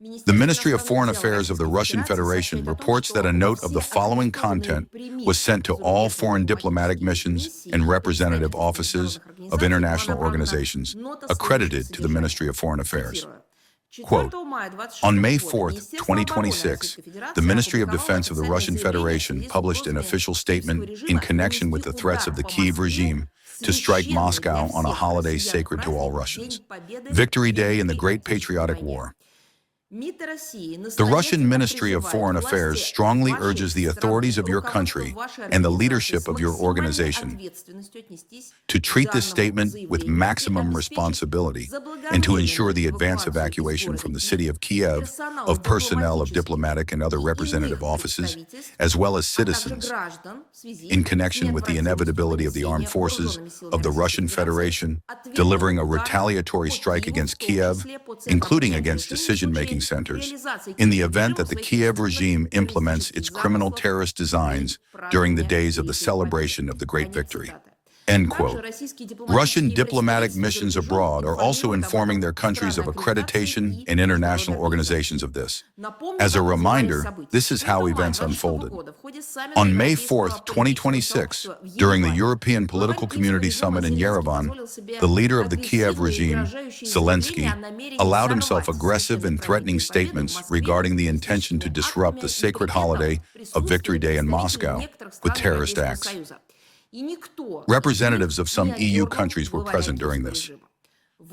The Ministry of Foreign Affairs of the Russian Federation reports that a note of the following content was sent to all foreign diplomatic missions and representative offices of international organizations accredited to the Ministry of Foreign Affairs. Quote, on May 4th, 2026, the Ministry of Defense of the Russian Federation published an official statement in connection with the threats of the Kiev regime to strike Moscow on a holiday sacred to all Russians, Victory Day in the Great Patriotic War. The Russian Ministry of Foreign Affairs strongly urges the authorities of your country and the leadership of your organization to treat this statement with maximum responsibility and to ensure the advance evacuation from the city of Kiev of personnel of diplomatic and other representative offices, as well as citizens, in connection with the inevitability of the armed forces of the Russian Federation delivering a retaliatory strike against Kiev, including against decision-making centers, in the event that the Kiev regime implements its criminal terrorist designs during the days of the celebration of the Great Victory. End quote. Russian diplomatic missions abroad are also informing their countries of accreditation and international organizations of this. As a reminder, this is how events unfolded. On May 4th, 2026, during the European Political Community Summit in Yerevan, the leader of the Kiev regime, Zelensky, allowed himself aggressive and threatening statements regarding the intention to disrupt the sacred holiday of Victory Day in Moscow with terrorist acts. Representatives of some EU countries were present during this.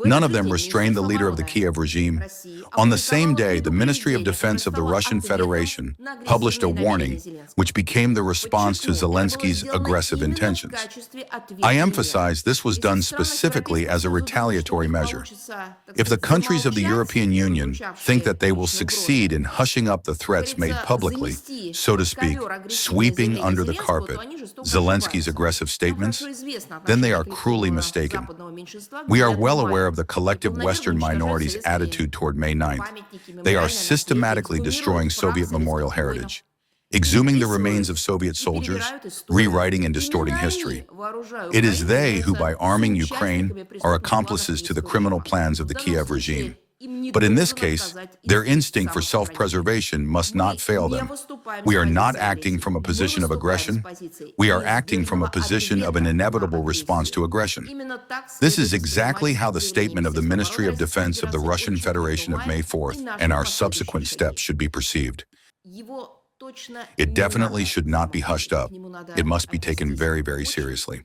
None of them restrained the leader of the Kiev regime. On the same day, the Ministry of Defense of the Russian Federation published a warning, which became the response to Zelensky's aggressive intentions. I emphasize this was done specifically as a retaliatory measure. If the countries of the European Union think that they will succeed in hushing up the threats made publicly, so to speak, sweeping under the carpet Zelensky's aggressive statements, then they are cruelly mistaken. We are well aware of the collective Western minorities' attitude toward May 9th. They are systematically destroying Soviet memorial heritage, exhuming the remains of Soviet soldiers, rewriting and distorting history. It is they who, by arming Ukraine, are accomplices to the criminal plans of the Kiev regime. But in this case, their instinct for self-preservation must not fail them. We are not acting from a position of aggression. We are acting from a position of an inevitable response to aggression. This is exactly how the statement of the Ministry of Defense of the Russian Federation of May 4th and our subsequent steps should be perceived. It definitely should not be hushed up. It must be taken very, very seriously.